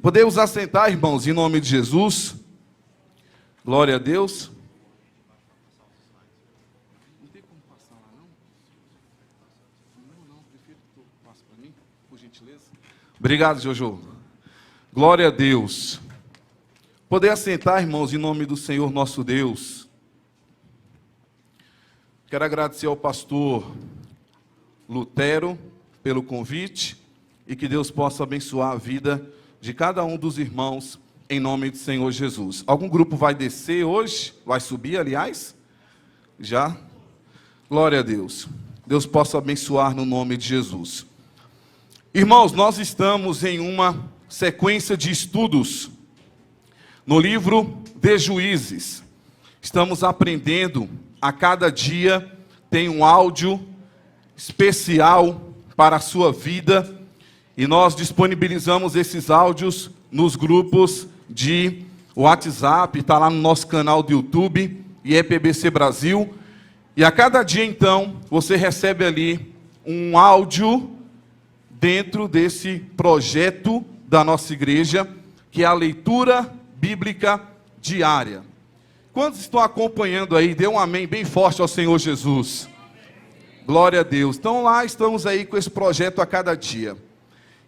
Podemos assentar, irmãos, em nome de Jesus. Glória a Deus. Não tem como passar lá, não? Não, prefiro que tu passe para mim, por gentileza. Obrigado, Jojo. Glória a Deus. Poder assentar, irmãos, em nome do Senhor nosso Deus. Quero agradecer ao pastor Lutero pelo convite e que Deus possa abençoar a vida de cada um dos irmãos em nome do Senhor Jesus. Algum grupo vai descer hoje? Vai subir, aliás? Já? Glória a Deus. Deus possa abençoar no nome de Jesus. Irmãos, nós estamos em uma sequência de estudos no livro de Juízes. Estamos aprendendo a cada dia, tem um áudio especial para a sua vida e nós disponibilizamos esses áudios nos grupos de WhatsApp, está lá no nosso canal do YouTube, IEPBC Brasil. E a cada dia, então, você recebe ali um áudio dentro desse projeto da nossa igreja, que é a leitura bíblica diária. Quantos estão acompanhando aí? Dê um amém bem forte ao Senhor Jesus. Glória a Deus. Então lá estamos aí com esse projeto a cada dia.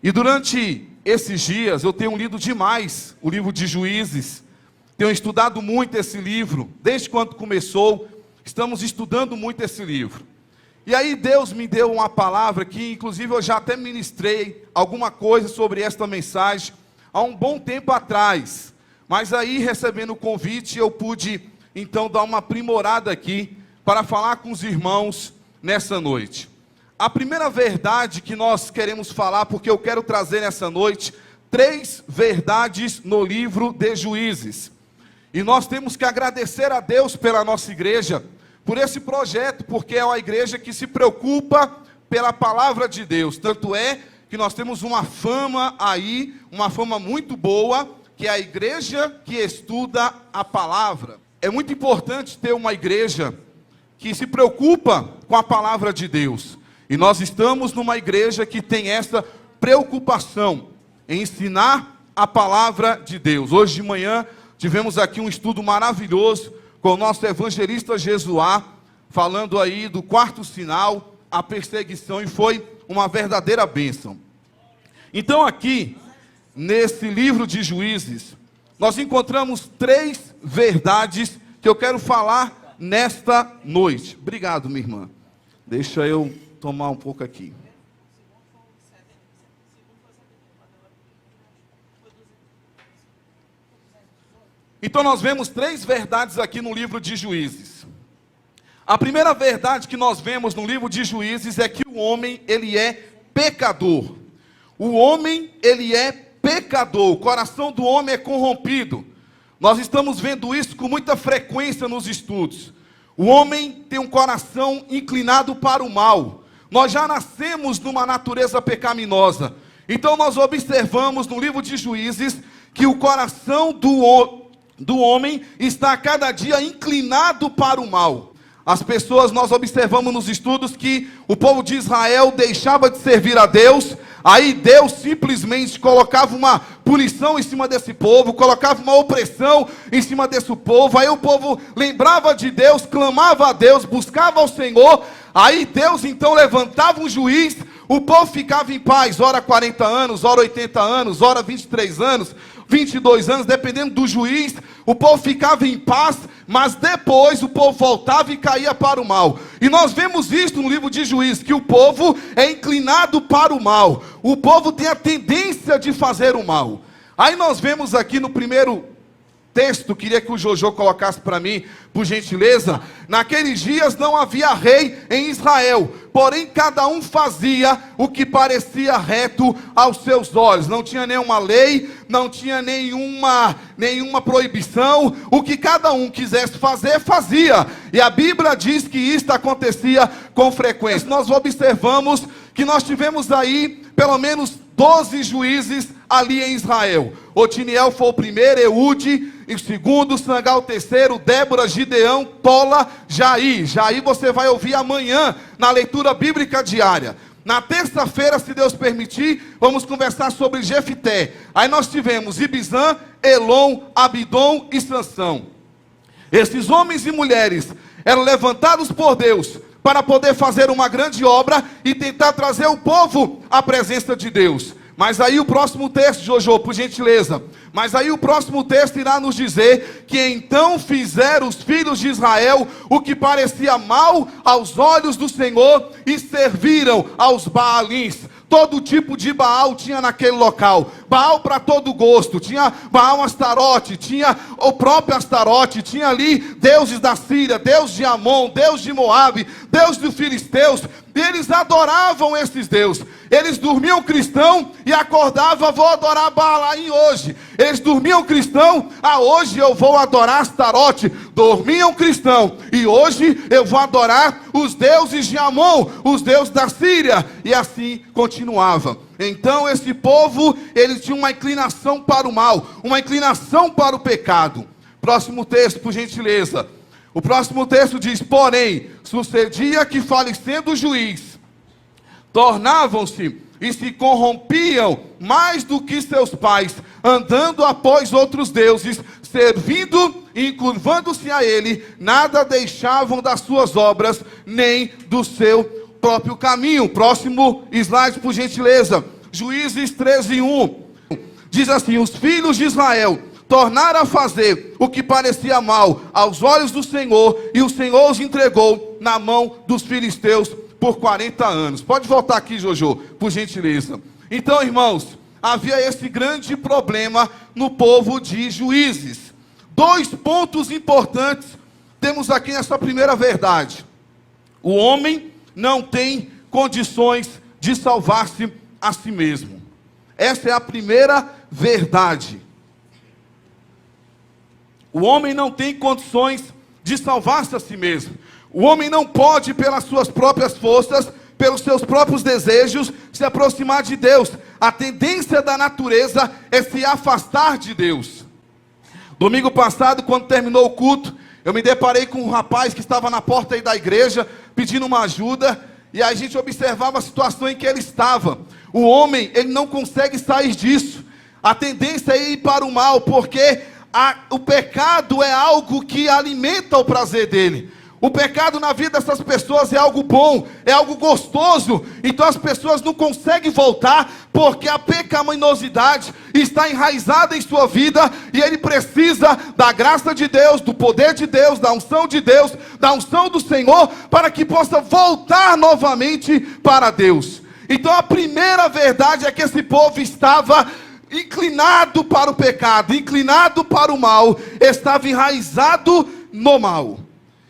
E durante esses dias eu tenho lido demais o livro de Juízes. Tenho estudado muito esse livro. Desde quando começou, estamos estudando muito esse livro. E aí Deus me deu uma palavra que inclusive eu já até ministrei alguma coisa sobre esta mensagem há um bom tempo atrás. Mas aí recebendo o convite eu pude então dar uma aprimorada aqui para falar com os irmãos nessa noite. A primeira verdade que nós queremos falar, porque eu quero trazer nessa noite 3 verdades no livro de Juízes. E nós temos que agradecer a Deus pela nossa igreja, por esse projeto, porque é uma igreja que se preocupa pela palavra de Deus. Tanto é que nós temos uma fama aí, uma fama muito boa, que é a igreja que estuda a palavra. É muito importante ter uma igreja que se preocupa com a palavra de Deus. E nós estamos numa igreja que tem essa preocupação em ensinar a palavra de Deus. Hoje de manhã tivemos aqui um estudo maravilhoso com o nosso evangelista Jesuá, falando aí do 4º sinal, a perseguição, e foi uma verdadeira bênção. Então aqui, nesse livro de Juízes, nós encontramos 3 verdades que eu quero falar nesta noite. Obrigado, minha irmã. Deixa eu tomar um pouco aqui. Então nós vemos 3 verdades aqui no livro de Juízes. A primeira verdade que nós vemos no livro de Juízes é que o homem, ele é pecador. O homem, ele é pecador. O coração do homem é corrompido. Nós estamos vendo isso com muita frequência nos estudos. O homem tem um coração inclinado para o mal. Nós já nascemos numa natureza pecaminosa. Então nós observamos no livro de Juízes que o coração do homem está a cada dia inclinado para o mal. As pessoas, nós observamos nos estudos que o povo de Israel deixava de servir a Deus, aí Deus simplesmente colocava uma punição em cima desse povo, colocava uma opressão em cima desse povo, aí o povo lembrava de Deus, clamava a Deus, buscava ao Senhor, aí Deus então levantava um juiz, o povo ficava em paz, ora 40 anos, ora 80 anos, ora 23 anos, 22 anos, dependendo do juiz, o povo ficava em paz, mas depois o povo voltava e caía para o mal. E nós vemos isso no livro de Juízes, que o povo é inclinado para o mal. O povo tem a tendência de fazer o mal. Aí nós vemos aqui no primeiro texto, queria que o Jojo colocasse para mim, por gentileza. Naqueles dias não havia rei em Israel, porém cada um fazia o que parecia reto aos seus olhos. Não tinha nenhuma lei, não tinha nenhuma proibição. O que cada um quisesse fazer, fazia. E a Bíblia diz que isto acontecia com frequência. Nós observamos que nós tivemos aí pelo menos 12 juízes ali em Israel. Otiniel foi o primeiro, Eude o segundo, Sangal o terceiro, Débora, Gideão, Tola, Jair. Jair você vai ouvir amanhã na leitura bíblica diária. Na terça-feira, se Deus permitir, vamos conversar sobre Jefité. Aí nós tivemos Ibizã, Elon, Abidom e Sansão. Esses homens e mulheres eram levantados por Deus para poder fazer uma grande obra e tentar trazer o povo à presença de Deus. Mas aí o próximo texto, Jojo, por gentileza. Mas aí o próximo texto irá nos dizer que então fizeram os filhos de Israel o que parecia mal aos olhos do Senhor e serviram aos Baalins. Todo tipo de Baal tinha naquele local. Baal para todo gosto. Tinha Baal Astarote, tinha o próprio Astarote, tinha ali deuses da Síria, deus de Amon, deus de Moabe, deus dos filisteus. E eles adoravam esses deuses. Eles dormiam cristão e acordavam, vou adorar Baalaim hoje. Eles dormiam cristão, hoje eu vou adorar Astarote. Dormiam cristão e hoje eu vou adorar os deuses de Amon, os deuses da Síria. E assim continuava. Então esse povo, eles tinham uma inclinação para o mal, uma inclinação para o pecado. Próximo texto, por gentileza. O próximo texto diz: porém, sucedia que, falecendo o juiz, tornavam-se e se corrompiam mais do que seus pais, andando após outros deuses, servindo e encurvando-se a ele, nada deixavam das suas obras, nem do seu próprio caminho. Próximo slide, por gentileza. Juízes 13:1. Diz assim: os filhos de Israel tornaram a fazer o que parecia mal aos olhos do Senhor, e o Senhor os entregou na mão dos filisteus por 40 anos. Pode voltar aqui, Jojo, por gentileza. Então, irmãos, havia esse grande problema no povo de Juízes. 2 pontos importantes temos aqui nessa primeira verdade. O homem não tem condições de salvar-se a si mesmo. Essa é a primeira verdade. O homem não tem condições de salvar-se a si mesmo. O homem não pode, pelas suas próprias forças, pelos seus próprios desejos, se aproximar de Deus. A tendência da natureza é se afastar de Deus. Domingo passado, quando terminou o culto, eu me deparei com um rapaz que estava na porta aí da igreja, pedindo uma ajuda, e a gente observava a situação em que ele estava. O homem, ele não consegue sair disso. A tendência é ir para o mal, porque o pecado é algo que alimenta o prazer dele. O pecado na vida dessas pessoas é algo bom, é algo gostoso. Então as pessoas não conseguem voltar, porque a pecaminosidade está enraizada em sua vida, e ele precisa da graça de Deus, do poder de Deus, da unção de Deus, da unção do Senhor, para que possa voltar novamente para Deus. Então a primeira verdade é que esse povo estava inclinado para o pecado, inclinado para o mal, estava enraizado no mal.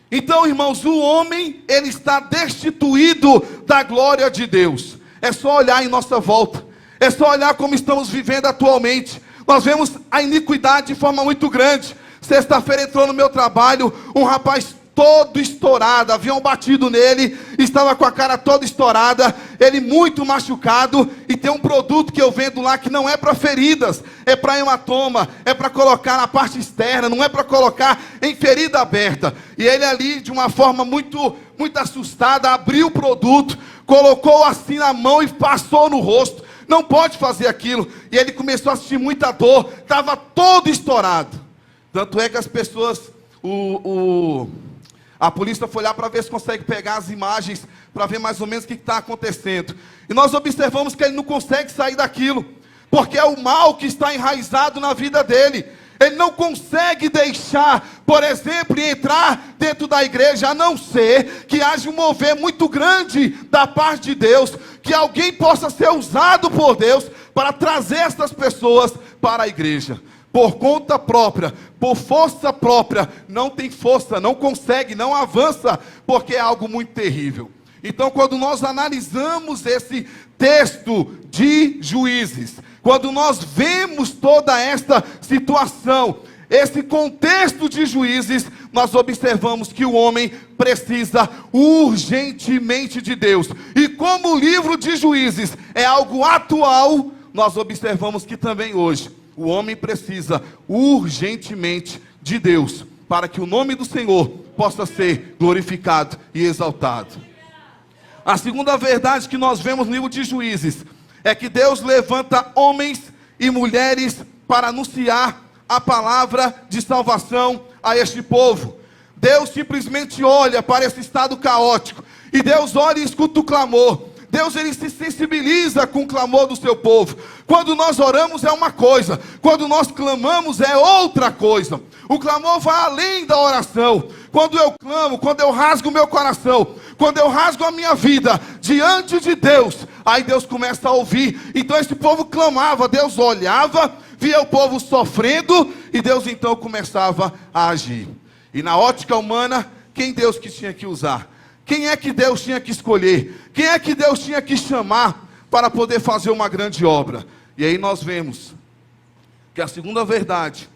Então, irmãos, o homem, ele está destituído da glória de Deus. É só olhar em nossa volta, é só olhar como estamos vivendo atualmente. Nós vemos a iniquidade de forma muito grande. Sexta-feira entrou no meu trabalho um rapaz todo estourado, haviam batido nele, estava com a cara toda estourada, ele muito machucado, e tem um produto que eu vendo lá que não é para feridas, é para hematoma, é para colocar na parte externa, não é para colocar em ferida aberta. E ele ali, de uma forma muito assustada, abriu o produto, colocou assim na mão e passou no rosto. Não pode fazer aquilo. E ele começou a sentir muita dor, estava todo estourado. Tanto é que as pessoas, a polícia foi lá para ver se consegue pegar as imagens, para ver mais ou menos o que está acontecendo. E nós observamos que ele não consegue sair daquilo, porque é o mal que está enraizado na vida dele. Ele não consegue deixar, por exemplo, entrar dentro da igreja, a não ser que haja um mover muito grande da parte de Deus, que alguém possa ser usado por Deus para trazer essas pessoas para a igreja. Por conta própria, por força própria, não tem força, não consegue, não avança, porque é algo muito terrível. Então, quando nós analisamos esse texto de Juízes, quando nós vemos toda esta situação, esse contexto de Juízes, nós observamos que o homem precisa urgentemente de Deus. E como o livro de Juízes é algo atual, nós observamos que também hoje o homem precisa urgentemente de Deus, para que o nome do Senhor possa ser glorificado e exaltado. A segunda verdade que nós vemos no livro de Juízes é que Deus levanta homens e mulheres para anunciar a palavra de salvação a este povo. Deus simplesmente olha para esse estado caótico, e Deus olha e escuta o clamor. Deus, ele se sensibiliza com o clamor do seu povo. Quando nós oramos é uma coisa, quando nós clamamos é outra coisa. O clamor vai além da oração. Quando eu clamo, quando eu rasgo o meu coração, quando eu rasgo a minha vida diante de Deus, aí Deus começa a ouvir. Então esse povo clamava, Deus olhava, via o povo sofrendo, e Deus então começava a agir. E na ótica humana, quem Deus que tinha que usar? Quem é que Deus tinha que escolher? Quem é que Deus tinha que chamar para poder fazer uma grande obra? E aí nós vemos que a segunda verdade,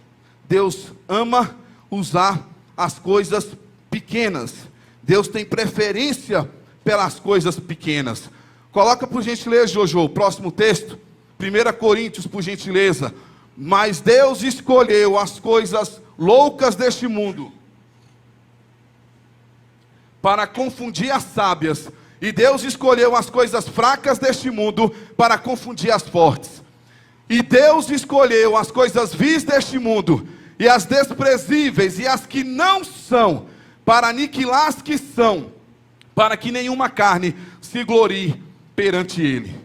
Deus ama usar as coisas pequenas. Deus tem preferência pelas coisas pequenas. Coloca por gentileza, Jojo, o próximo texto, 1 Coríntios, por gentileza. Mas Deus escolheu as coisas loucas deste mundo para confundir as sábias, e Deus escolheu as coisas fracas deste mundo para confundir as fortes. E Deus escolheu as coisas vis deste mundo, e as desprezíveis, e as que não são, para aniquilar as que são, para que nenhuma carne se glorie perante Ele.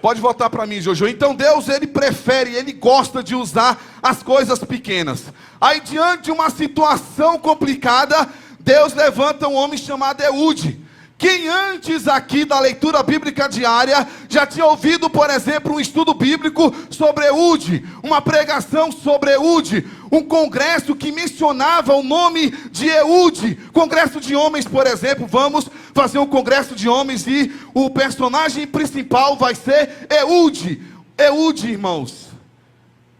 Pode voltar para mim, Jojo. Então Deus, ele prefere, ele gosta de usar as coisas pequenas. Aí diante de uma situação complicada, Deus levanta um homem chamado Eude. Quem antes aqui da leitura bíblica diária já tinha ouvido, por exemplo, um estudo bíblico sobre Eude, uma pregação sobre Eude, um congresso que mencionava o nome de Eude, congresso de homens, por exemplo. Vamos fazer um congresso de homens e o personagem principal vai ser Eude. Eude, irmãos,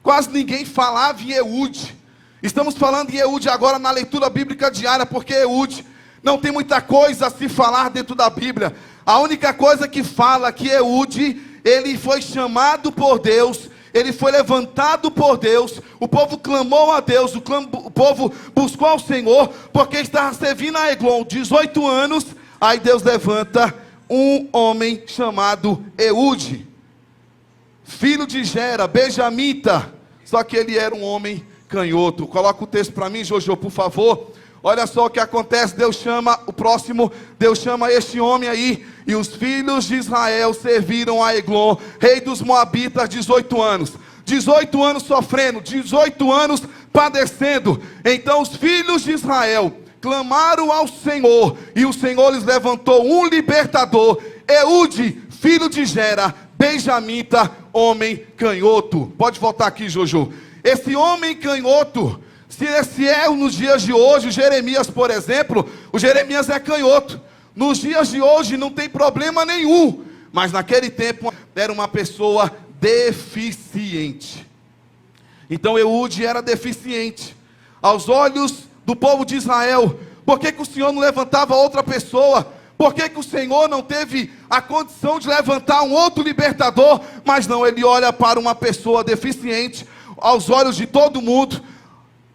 quase ninguém falava em Eude. Estamos falando em Eude agora na leitura bíblica diária, porque Eude não tem muita coisa a se falar dentro da Bíblia. A única coisa que fala que Eude, ele foi chamado por Deus, ele foi levantado por Deus, o povo clamou a Deus, o povo buscou ao Senhor, porque estava servindo a Eglon 18 anos, aí Deus levanta um homem chamado Eude, filho de Gera, benjamita, só que ele era um homem canhoto. Coloca o texto para mim, Jojo, por favor. Olha só o que acontece. Deus chama o próximo, Deus chama este homem aí, e os filhos de Israel serviram a Eglon, rei dos Moabitas, 18 anos. 18 anos sofrendo, 18 anos padecendo. Então os filhos de Israel clamaram ao Senhor, e o Senhor lhes levantou um libertador, Eude, filho de Gera, benjamita, homem canhoto. Pode voltar aqui, Jojo. Esse homem canhoto, se esse é nos dias de hoje, o Jeremias, por exemplo, o Jeremias é canhoto. Nos dias de hoje não tem problema nenhum, mas naquele tempo era uma pessoa deficiente. Então Eude era deficiente aos olhos do povo de Israel. Por que o Senhor não levantava outra pessoa? Por que o Senhor não teve a condição de levantar um outro libertador? Mas não, ele olha para uma pessoa deficiente aos olhos de todo mundo,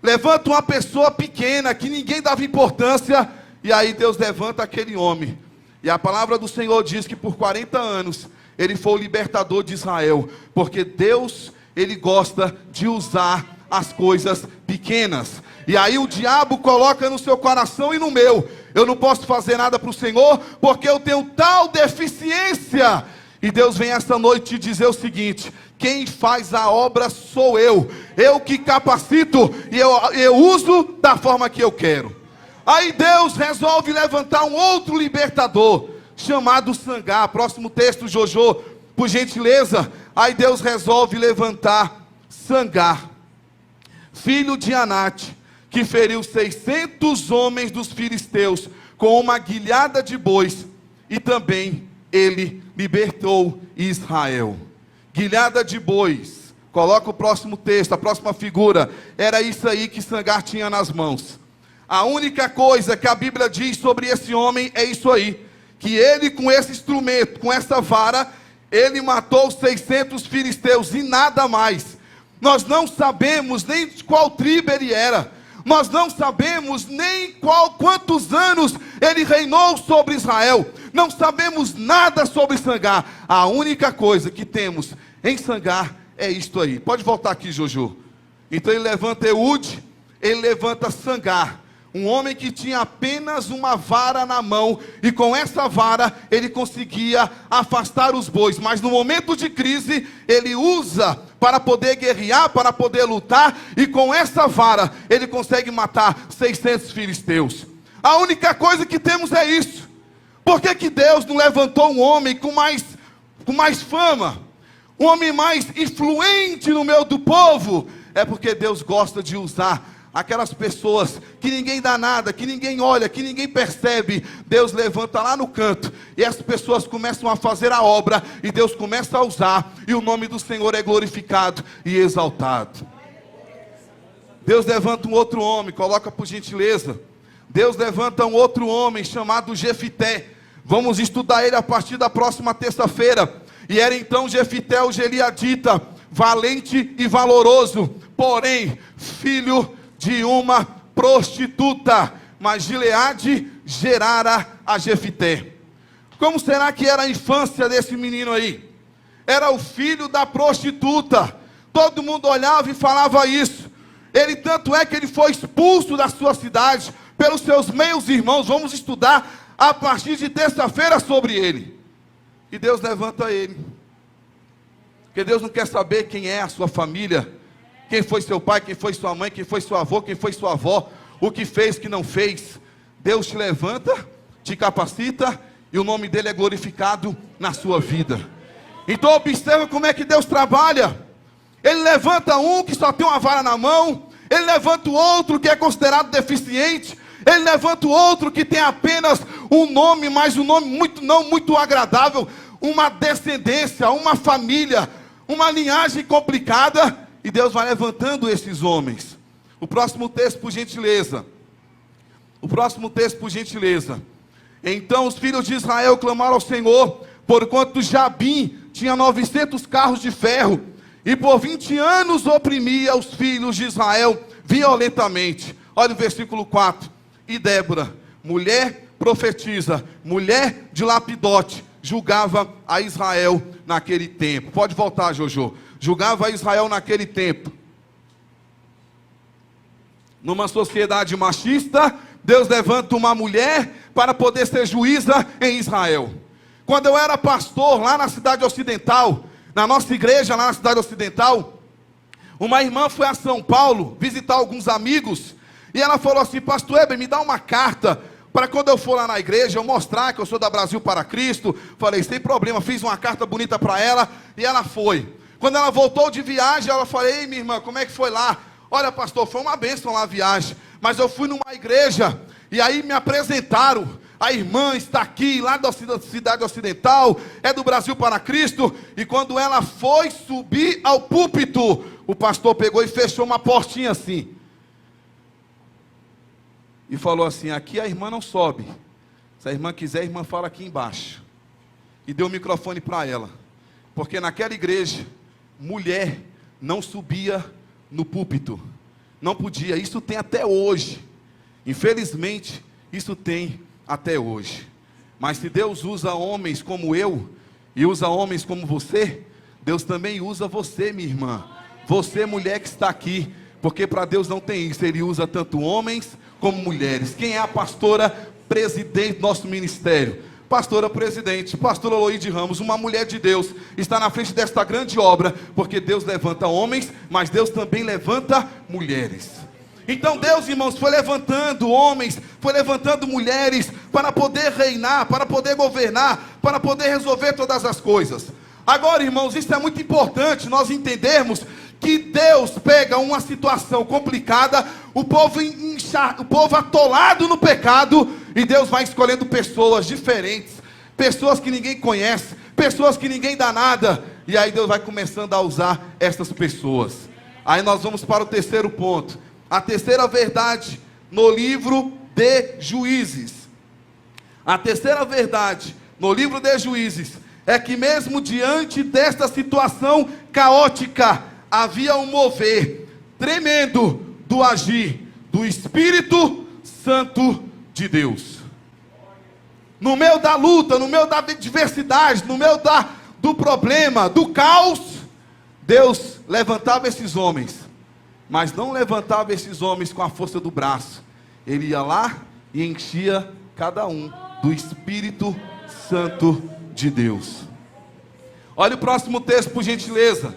levanta uma pessoa pequena, que ninguém dava importância, e aí Deus levanta aquele homem, e a palavra do Senhor diz que por 40 anos, ele foi o libertador de Israel, porque Deus, ele gosta de usar as coisas pequenas. E aí o diabo coloca no seu coração e no meu: eu não posso fazer nada para o Senhor, porque eu tenho tal deficiência. E Deus vem esta noite te dizer o seguinte: quem faz a obra sou eu que capacito, e eu uso da forma que eu quero. Aí Deus resolve levantar um outro libertador, chamado Sangar. Próximo texto, Jojo, por gentileza. Aí Deus resolve levantar Sangar, filho de Anate, que feriu 600 homens dos filisteus com uma guilhada de bois, e também ele libertou Israel. Guilhada de bois. Coloca o próximo texto, a próxima figura. Era isso aí que Sangar tinha nas mãos. A única coisa que a Bíblia diz sobre esse homem é isso aí: que ele, com esse instrumento, com essa vara, ele matou 600 filisteus e nada mais. Nós não sabemos nem de qual tribo ele era. Nós não sabemos nem quantos anos ele reinou sobre Israel. Não sabemos nada sobre Sangar. A única coisa que temos em Sangar é isto aí. Pode voltar aqui, Jojo. Então ele levanta Eude, ele levanta Sangar. Um homem que tinha apenas uma vara na mão, e com essa vara ele conseguia afastar os bois, mas no momento de crise, ele usa para poder guerrear, para poder lutar, e com essa vara ele consegue matar 600 filisteus. A única coisa que temos é isso. Por que Deus não levantou um homem com mais fama, um homem mais influente no meio do povo? É porque Deus gosta de usar aquelas pessoas que ninguém dá nada, que ninguém olha, que ninguém percebe. Deus levanta lá no canto, e as pessoas começam a fazer a obra, e Deus começa a usar, e o nome do Senhor é glorificado e exaltado. Deus levanta um outro homem, coloca por gentileza. Deus levanta um outro homem chamado Jefité. Vamos estudar ele a partir da próxima terça-feira. E era então Jefité o Gileadita, valente e valoroso, porém filho de uma prostituta. Mas Gileade gerara a Jefité. Como será que era a infância desse menino aí? Era o filho da prostituta. Todo mundo olhava e falava isso. Ele, tanto é que ele foi expulso da sua cidade pelos seus meios irmãos. Vamos estudar a partir de terça-feira sobre ele. E Deus levanta ele. Porque Deus não quer saber quem é a sua família, quem foi seu pai, quem foi sua mãe, quem foi seu avô, quem foi sua avó, o que fez, o que não fez. Deus te levanta, te capacita, e o nome dele é glorificado na sua vida. Então observa como é que Deus trabalha. Ele levanta um que só tem uma vara na mão, ele levanta o outro que é considerado deficiente, ele levanta o outro que tem apenas um nome, mas um nome não muito agradável, uma descendência, uma família, uma linhagem complicada. E Deus vai levantando esses homens. O próximo texto, por gentileza. O próximo texto, por gentileza. Então os filhos de Israel clamaram ao Senhor, porquanto Jabim tinha 900 carros de ferro, e por 20 anos oprimia os filhos de Israel violentamente. Olha o versículo 4. E Débora, mulher profetisa, mulher de Lapidote, julgava a Israel naquele tempo. Pode voltar, Jojo. Julgava a Israel naquele tempo. Numa sociedade machista, Deus levanta uma mulher para poder ser juíza em Israel. Quando eu era pastor lá na cidade ocidental, na nossa igreja lá na cidade ocidental, uma irmã foi a São Paulo visitar alguns amigos, e ela falou assim: pastor Heber, me dá uma carta para quando eu for lá na igreja, eu mostrar que eu sou da Brasil para Cristo. Falei, sem problema, fiz uma carta bonita para ela, e ela foi. Quando ela voltou de viagem, ela falou: ei, minha irmã, como é que foi lá? Olha, pastor, foi uma bênção lá a viagem, mas eu fui numa igreja, e aí me apresentaram, a irmã está aqui, lá da cidade ocidental, é do Brasil para Cristo. E quando ela foi subir ao púlpito, o pastor pegou e fechou uma portinha assim, e falou assim: aqui a irmã não sobe, se a irmã quiser, a irmã fala aqui embaixo. E deu o microfone para ela, porque naquela igreja, mulher não subia no púlpito, não podia. Isso tem até hoje, infelizmente, isso tem até hoje. Mas se Deus usa homens como eu, e usa homens como você, Deus também usa você, minha irmã, você mulher que está aqui, porque para Deus não tem isso, Ele usa tanto homens como mulheres. Quem é a pastora presidente do nosso ministério? Pastora presidente, pastora Loide Ramos, uma mulher de Deus, está na frente desta grande obra, porque Deus levanta homens, mas Deus também levanta mulheres. Então Deus, irmãos, foi levantando homens, foi levantando mulheres, para poder reinar, para poder governar, para poder resolver todas as coisas. Agora, irmãos, isso é muito importante, nós entendermos que Deus pega uma situação complicada, o povo atolado no pecado, e Deus vai escolhendo pessoas diferentes, pessoas que ninguém conhece, pessoas que ninguém dá nada, e aí Deus vai começando a usar essas pessoas. Aí nós vamos para o terceiro ponto, a terceira verdade no livro de Juízes. A terceira verdade no livro de Juízes é que mesmo diante desta situação caótica, havia um mover tremendo do agir do Espírito Santo de Deus. No meio da luta, no meio da adversidade, no meio do problema, do caos, Deus levantava esses homens, mas não levantava esses homens com a força do braço. Ele ia lá e enchia cada um do Espírito Santo de Deus. Olha o próximo texto, por gentileza.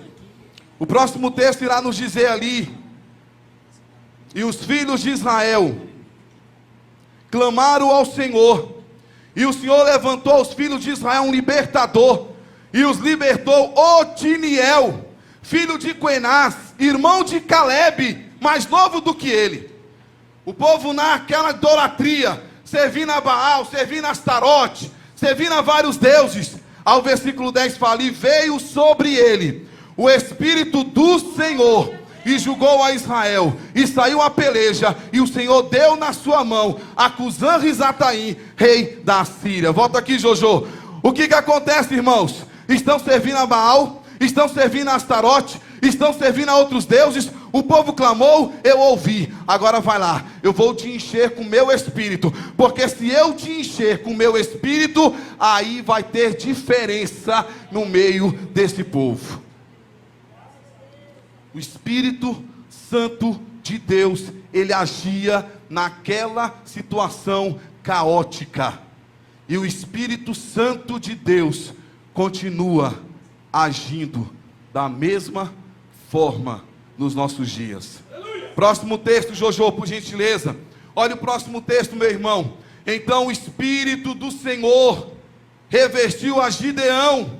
O próximo texto irá nos dizer ali: e os filhos de Israel clamaram ao Senhor, e o Senhor levantou aos filhos de Israel um libertador, e os libertou Otiniel, filho de Quenaz, irmão de Calebe, mais novo do que ele. O povo naquela idolatria, servindo a Baal, servindo a Astarote, servindo a vários deuses. Ao versículo 10 fala: e veio sobre ele o Espírito do Senhor, e julgou a Israel, e saiu a peleja, e o Senhor deu na sua mão a Cusã-Risataim, rei da Síria. Volta aqui, Jojo. O que acontece, irmãos? Estão servindo a Baal, estão servindo a Astarote, estão servindo a outros deuses. O povo clamou, eu ouvi. Agora vai lá, eu vou te encher com o meu espírito, porque se eu te encher com o meu espírito, aí vai ter diferença no meio desse povo. O Espírito Santo de Deus, ele agia naquela situação caótica, e o Espírito Santo de Deus continua agindo da mesma forma nos nossos dias. Próximo texto, Jojo, por gentileza. Olha o próximo texto, meu irmão. Então o Espírito do Senhor revestiu a Gideão,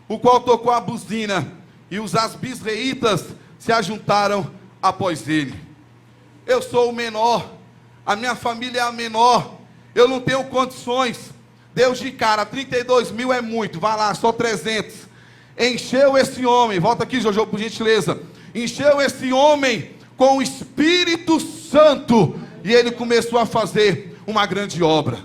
o qual tocou a buzina, e os asbisreitas se ajuntaram após ele. Eu sou o menor, a minha família é a menor, eu não tenho condições. Deus de cara, 32 mil é muito, vai lá, só 300. Encheu esse homem, volta aqui, Jojo, por gentileza. Encheu esse homem com o Espírito Santo, e ele começou a fazer uma grande obra.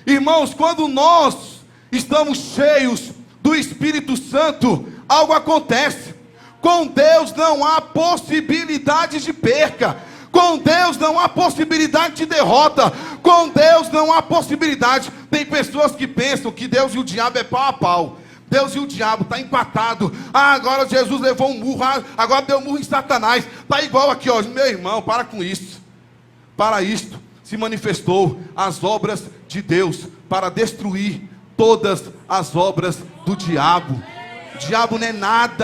Irmãos, quando nós estamos cheios do Espírito Santo, algo acontece. Com Deus não há possibilidade de perca. Com Deus não há possibilidade de derrota. Com Deus não há possibilidade. Tem pessoas que pensam que Deus e o diabo é pau a pau. Deus e o diabo está empatado. Agora Jesus levou um murro. Agora deu um murro em Satanás. Está igual aqui, ó. Meu irmão, para com isso. Para isto se manifestou as obras de Deus, para destruir todas as obras do diabo. O diabo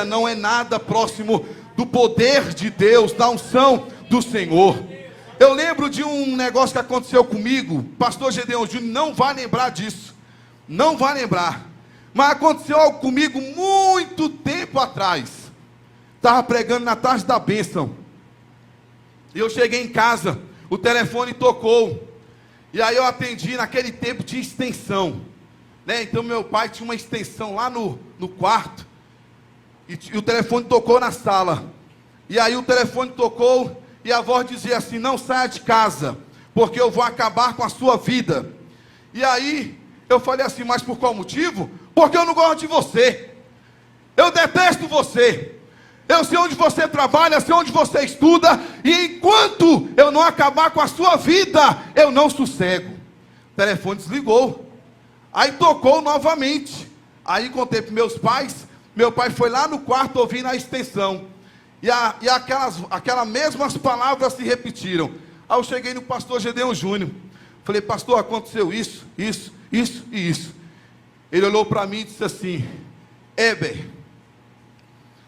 não é nada próximo do poder de Deus, da unção do Senhor. Eu lembro de um negócio que aconteceu comigo. Pastor Gedeon Júnior não vai lembrar disso, não vai lembrar, mas aconteceu algo comigo muito tempo atrás. Estava pregando na tarde da bênção, e eu cheguei em casa, o telefone tocou, e aí eu atendi. Naquele tempo de extensão, né? Então meu pai tinha uma extensão lá no quarto, e o telefone tocou na sala. E aí o telefone tocou, e a voz dizia assim: não saia de casa, porque eu vou acabar com a sua vida. E aí eu falei assim: mas por qual motivo? Porque eu não gosto de você, eu detesto você, eu sei onde você trabalha, sei onde você estuda, e enquanto eu não acabar com a sua vida, eu não sossego. O telefone desligou. Aí tocou novamente. Aí contei para meus pais. Meu pai foi lá no quarto ouvindo a extensão, e aquelas mesmas palavras se repetiram. Aí eu cheguei no pastor Gedeon Júnior, falei: pastor, aconteceu isso e isso. Ele olhou para mim e disse assim: Éber,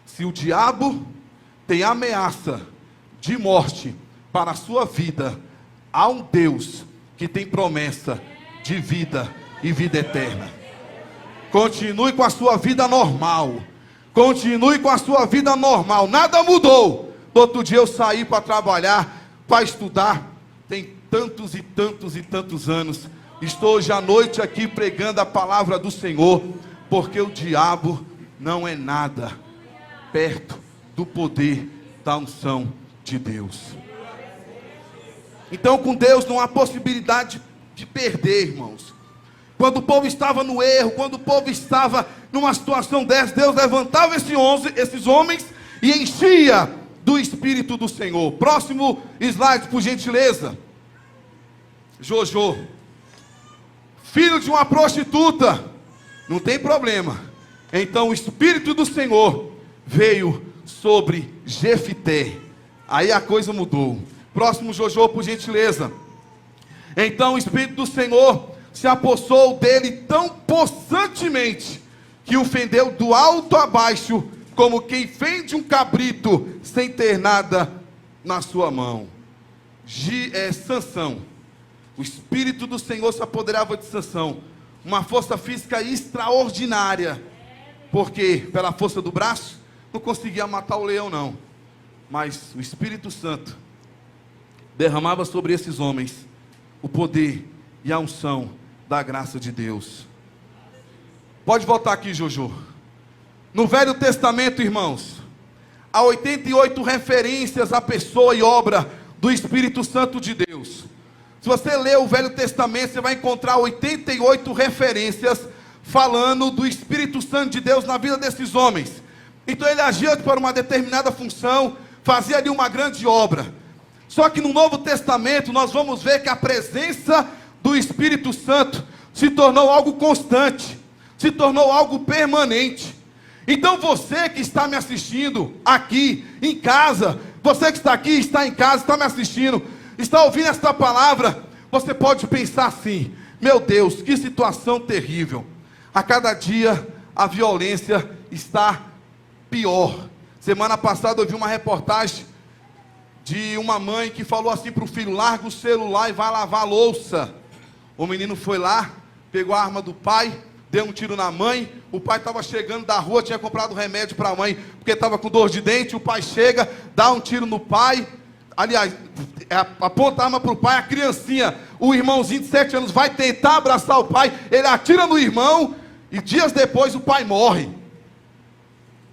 se o diabo tem ameaça de morte para a sua vida, há um Deus que tem promessa de vida e vida eterna. Continue com a sua vida normal. Continue com a sua vida normal. Nada mudou. No outro dia eu saí para trabalhar, para estudar. Tem tantos e tantos e tantos anos. Estou hoje à noite aqui pregando a palavra do Senhor, porque o diabo não é nada perto do poder da unção de Deus. Então com Deus não há possibilidade de perder, irmãos. Quando o povo estava no erro, quando o povo estava numa situação dessa, Deus levantava esses homens e enchia do Espírito do Senhor. Próximo slide, por gentileza. Jojo, filho de uma prostituta, não tem problema. Então o Espírito do Senhor veio sobre Jefité. Aí a coisa mudou. Próximo, Jojo, por gentileza. Então o Espírito do Senhor se apossou dele tão possantemente que o fendeu do alto a baixo, como quem fende um cabrito sem ter nada na sua mão. Sansão. O Espírito do Senhor se apoderava de Sansão. Uma força física extraordinária. Porque pela força do braço não conseguia matar o leão não. Mas o Espírito Santo derramava sobre esses homens o poder e a unção da graça de Deus. Pode voltar aqui, Jojo. No Velho Testamento, irmãos, há 88 referências à pessoa e obra do Espírito Santo de Deus. Se você ler o Velho Testamento, você vai encontrar 88 referências falando do Espírito Santo de Deus na vida desses homens. Então ele agia para uma determinada função, fazia ali uma grande obra. Só que no Novo Testamento nós vamos ver que a presença do Espírito Santo se tornou algo constante, se tornou algo permanente. Então você que está me assistindo aqui em casa, você que está aqui, está em casa, está me assistindo, está ouvindo esta palavra, você pode pensar assim: meu Deus, que situação terrível. A cada dia a violência está pior. Semana passada eu vi uma reportagem de uma mãe que falou assim para o filho: larga o celular e vai lavar a louça. O menino foi lá, pegou a arma do pai, deu um tiro na mãe. O pai estava chegando da rua, tinha comprado remédio para a mãe, porque estava com dor de dente. O pai chega, dá um tiro no pai. Aliás, aponta a arma para o pai. A criancinha, o irmãozinho de 7 anos, vai tentar abraçar o pai. Ele atira no irmão e dias depois o pai morre.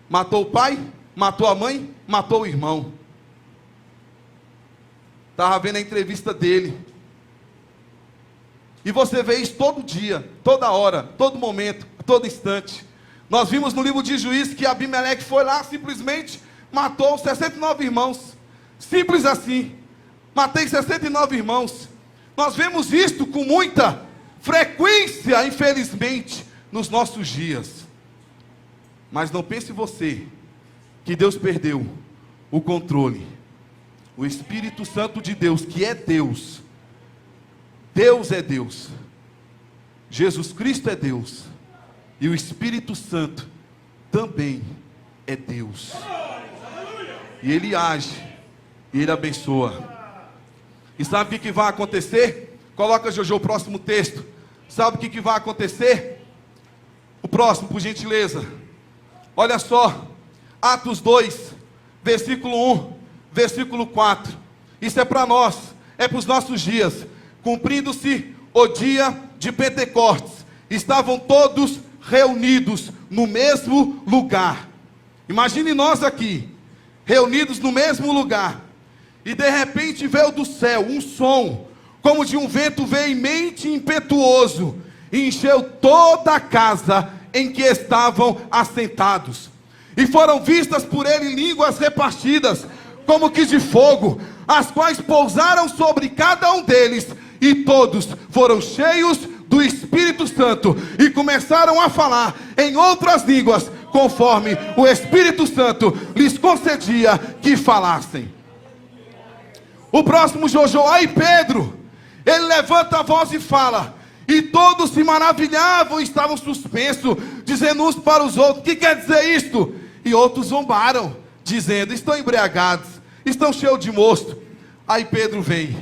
Matou o pai, matou a mãe, matou o irmão. Estava vendo a entrevista dele. E você vê isso todo dia, toda hora, todo momento, todo instante. Nós vimos no livro de Juízes que Abimeleque foi lá, simplesmente matou 69 irmãos. Simples assim. Matei 69 irmãos. Nós vemos isto com muita frequência, infelizmente, nos nossos dias. Mas não pense você que Deus perdeu o controle. O Espírito Santo de Deus, que é Deus. Deus é Deus. Jesus Cristo é Deus. E o Espírito Santo também é Deus. E Ele age, e Ele abençoa. E sabe o que vai acontecer? Coloca, Jojo, o próximo texto. Sabe o que vai acontecer? O próximo, por gentileza. Olha só, Atos 2, versículo 1, versículo 4. Isso é para nós, é para os nossos dias. Cumprindo-se o dia de Pentecostes, estavam todos reunidos no mesmo lugar. Imagine nós aqui, reunidos no mesmo lugar. E de repente veio do céu um som, como de um vento veemente e impetuoso, e encheu toda a casa em que estavam assentados. E foram vistas por ele línguas repartidas, como que de fogo, as quais pousaram sobre cada um deles, e todos foram cheios do Espírito Santo, e começaram a falar em outras línguas, conforme o Espírito Santo lhes concedia que falassem. O próximo, Jojo, aí Pedro, ele levanta a voz e fala, e todos se maravilhavam e estavam suspensos, dizendo uns para os outros: o que quer dizer isto? E outros zombaram, dizendo: estão embriagados, estão cheios de mosto. Aí Pedro vem.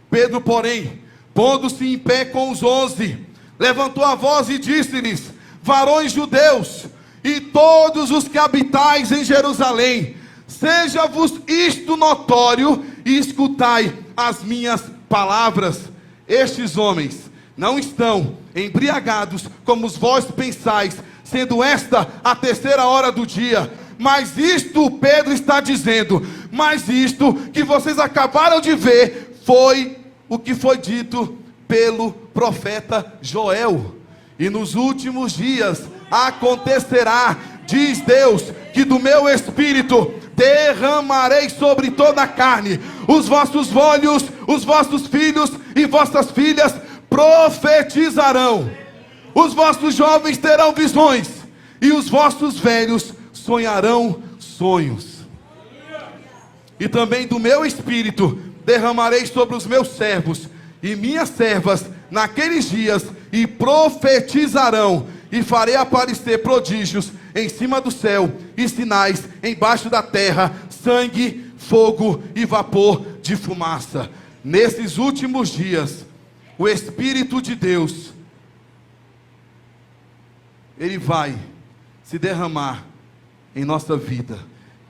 Pedro, porém, pondo-se em pé com os 11, levantou a voz e disse-lhes: varões judeus, e todos os que habitais em Jerusalém, seja-vos isto notório, e escutai as minhas palavras. Estes homens não estão embriagados, como vós pensais, sendo esta a 3ª hora do dia. Mas isto, Pedro está dizendo, mas isto que vocês acabaram de ver, foi o que foi dito pelo profeta Joel. E nos últimos dias acontecerá, diz Deus, que do meu espírito derramarei sobre toda a carne. Os vossos olhos, os vossos filhos e vossas filhas profetizarão. Os vossos jovens terão visões, e os vossos velhos sonharão sonhos. E também do meu espírito derramarei sobre os meus servos e minhas servas naqueles dias, e profetizarão, e farei aparecer prodígios em cima do céu e sinais embaixo da terra, sangue, fogo e vapor de fumaça. Nesses últimos dias, o Espírito de Deus, Ele vai se derramar em nossa vida.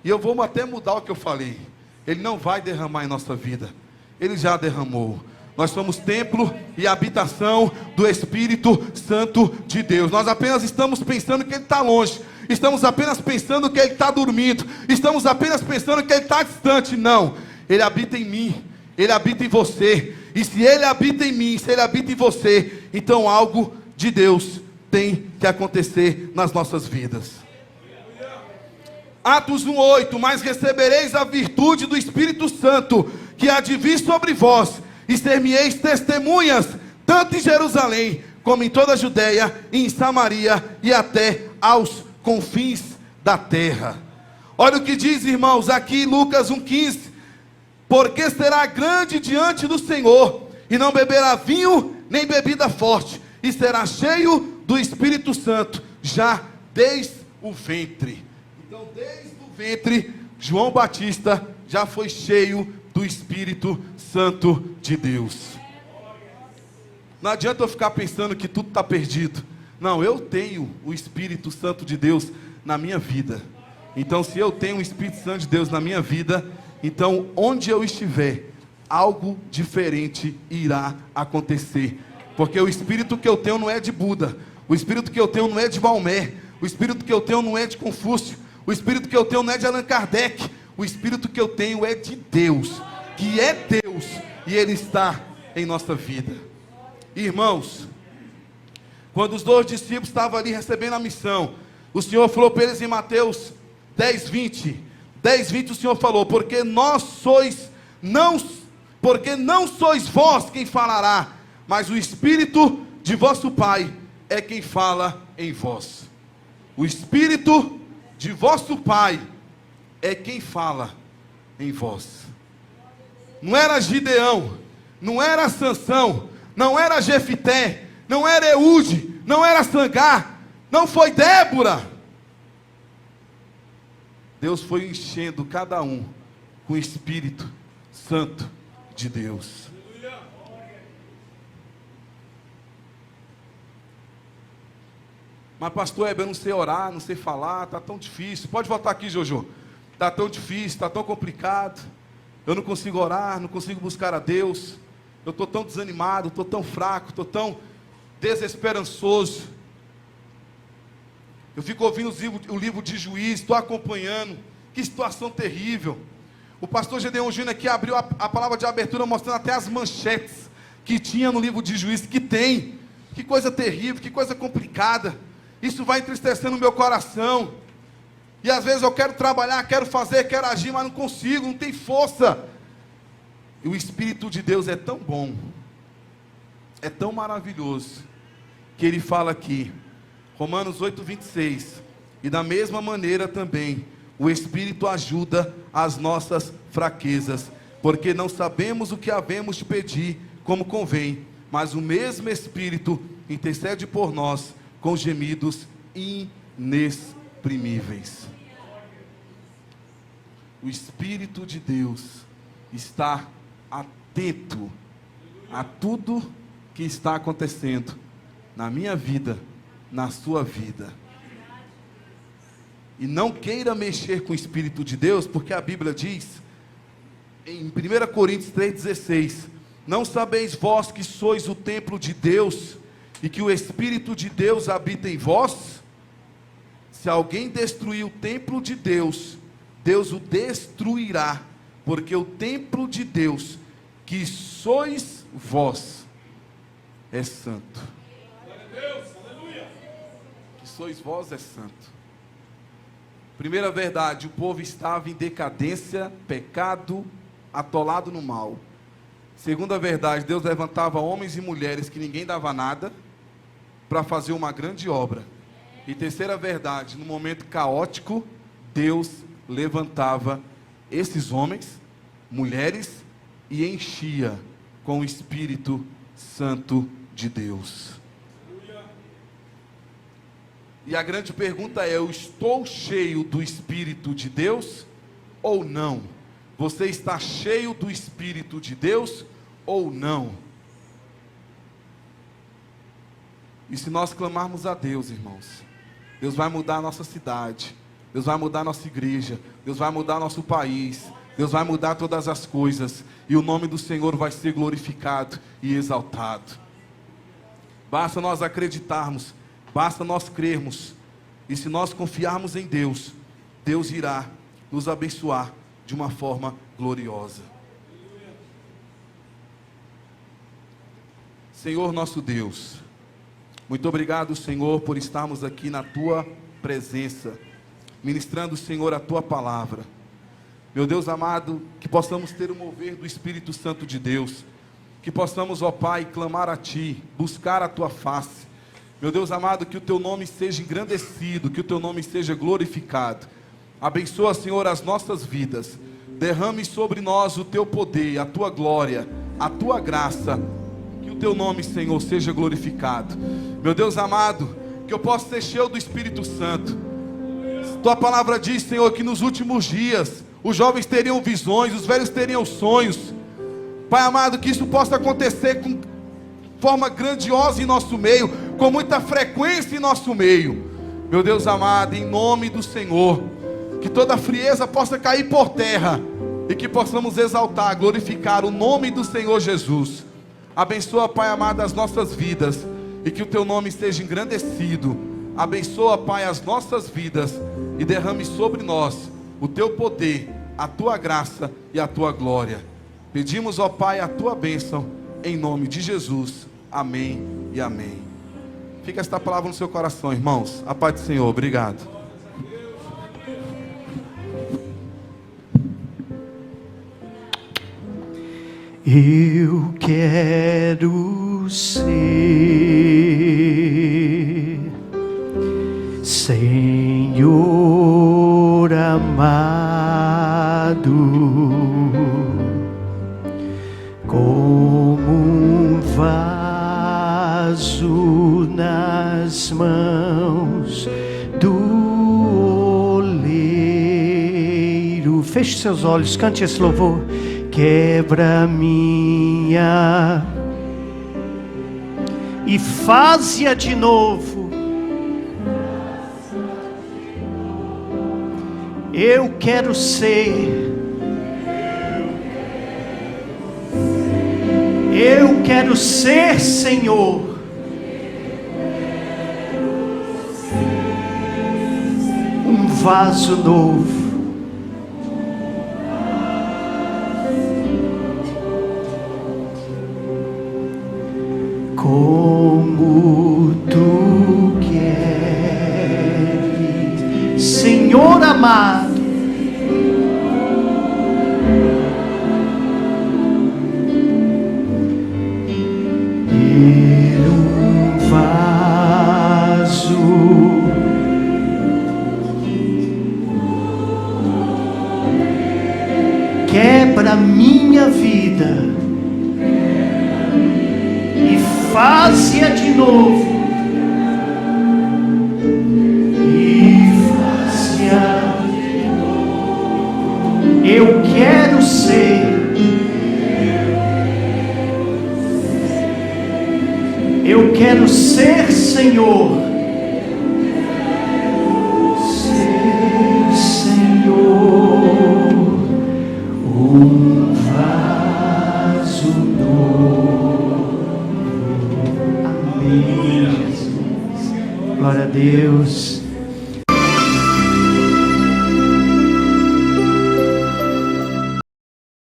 E eu vou até mudar o que eu falei. Ele não vai derramar em nossa vida, Ele já derramou. Nós somos templo e habitação do Espírito Santo de Deus. Nós apenas estamos pensando que Ele está longe. Estamos apenas pensando que Ele está dormindo. Estamos apenas pensando que Ele está distante. Não, Ele habita em mim, Ele habita em você. E se Ele habita em mim, se Ele habita em você, então algo de Deus tem que acontecer nas nossas vidas. Atos 1:8, mas recebereis a virtude do Espírito Santo, que há de vir sobre vós, e ser-me-eis testemunhas, tanto em Jerusalém, como em toda a Judéia, e em Samaria, e até aos confins da terra. Olha o que diz, irmãos, aqui em Lucas 1:15, porque será grande diante do Senhor, e não beberá vinho, nem bebida forte, e será cheio do Espírito Santo, já desde o ventre. Então, desde o ventre, João Batista já foi cheio do Espírito Santo de Deus. Não adianta eu ficar pensando que tudo está perdido. Não, eu tenho o Espírito Santo de Deus na minha vida. Então, se eu tenho o Espírito Santo de Deus na minha vida, então onde eu estiver, algo diferente irá acontecer. Porque o Espírito que eu tenho não é de Buda, o Espírito que eu tenho não é de Maomé, o Espírito que eu tenho não é de Confúcio, o Espírito que eu tenho não é de Allan Kardec. O Espírito que eu tenho é de Deus, que é Deus, e Ele está em nossa vida. Irmãos, quando os 2 discípulos estavam ali recebendo a missão, o Senhor falou para eles em Mateus 10:20, o Senhor falou, porque não sois vós quem falará, mas o Espírito de vosso Pai é quem fala em vós. O Espírito de vosso Pai é quem fala em vós. Não era Gideão, não era Sansão, não era Jefité, não era Eude, não era Sangar, não foi Débora. Deus foi enchendo cada um com o Espírito Santo de Deus. Mas pastor Heber, eu não sei orar, não sei falar, está tão difícil. Pode voltar aqui, Jojo. Está tão difícil, está tão complicado. Eu não consigo orar, não consigo buscar a Deus. Eu estou tão desanimado, estou tão fraco, estou tão desesperançoso. Eu fico ouvindo o livro de Juízes, estou acompanhando. Que situação terrível. O pastor Gedeon Júnior aqui abriu a palavra de abertura, mostrando até as manchetes que tinha no livro de Juízes, que tem. Que coisa terrível, que coisa complicada. Isso vai entristecendo o meu coração. E às vezes eu quero trabalhar, quero fazer, quero agir, mas não consigo, não tem força. E o Espírito de Deus é tão bom, é tão maravilhoso, que Ele fala aqui, Romanos 8:26, e da mesma maneira também, o Espírito ajuda as nossas fraquezas, porque não sabemos o que havemos de pedir como convém, mas o mesmo Espírito intercede por nós com gemidos inexprimíveis. O Espírito de Deus está atento a tudo que está acontecendo na minha vida, na sua vida. E não queira mexer com o Espírito de Deus, porque a Bíblia diz, em 1 Coríntios 3,16, não sabeis vós que sois o templo de Deus, e que o Espírito de Deus habita em vós? Se alguém destruir o templo de Deus, Deus o destruirá, porque o templo de Deus, que sois vós, é santo. Que sois vós é santo. Primeira verdade, o povo estava em decadência, pecado, atolado no mal. Segunda verdade, Deus levantava homens e mulheres que ninguém dava nada para fazer uma grande obra. E terceira verdade, no momento caótico, Deus levantava esses homens, mulheres, e enchia com o Espírito Santo de Deus. E a grande pergunta é: eu estou cheio do Espírito de Deus ou não? Você está cheio do Espírito de Deus ou não? E se nós clamarmos a Deus, irmãos, Deus vai mudar a nossa cidade, Deus vai mudar a nossa igreja, Deus vai mudar nosso país, Deus vai mudar todas as coisas, e o nome do Senhor vai ser glorificado e exaltado. Basta nós acreditarmos, basta nós crermos, e se nós confiarmos em Deus, Deus irá nos abençoar de uma forma gloriosa. Senhor nosso Deus, muito obrigado, Senhor, por estarmos aqui na Tua presença, ministrando, Senhor, a Tua palavra. Meu Deus amado, que possamos ter o mover do Espírito Santo de Deus, que possamos, ó Pai, clamar a Ti, buscar a Tua face. Meu Deus amado, que o Teu nome seja engrandecido, que o Teu nome seja glorificado. Abençoa, Senhor, as nossas vidas. Derrame sobre nós o Teu poder, a Tua glória, a Tua graça. Que o Teu nome, Senhor, seja glorificado. Meu Deus amado, que eu possa ser cheio do Espírito Santo. Tua palavra diz, Senhor, que nos últimos dias os jovens teriam visões, os velhos teriam sonhos. Pai amado, que isso possa acontecer com forma grandiosa em nosso meio, com muita frequência em nosso meio. Meu Deus amado, em nome do Senhor, que toda frieza possa cair por terra e que possamos exaltar, glorificar o nome do Senhor Jesus. Abençoa, Pai amado, as nossas vidas e que o Teu nome seja engrandecido. Abençoa, Pai, as nossas vidas e derrame sobre nós o Teu poder, a Tua graça e a Tua glória. Pedimos, ó Pai, a Tua bênção em nome de Jesus. Amém e amém. Fica esta palavra no seu coração, irmãos. A paz do Senhor. Obrigado. Eu quero ser Senhor amado, como um vaso nas mãos do oleiro. Feche seus olhos, cante esse louvor. Quebra minha e faz-a de novo. Eu quero ser, eu quero ser, Senhor, um vaso novo. Como Tu queres, Senhor amado, ter um vaso quebra minha vida faz-a de novo e faz-a de novo. Eu quero ser, eu quero ser, Senhor, ser, Senhor, um vaso novo. Glória a Deus.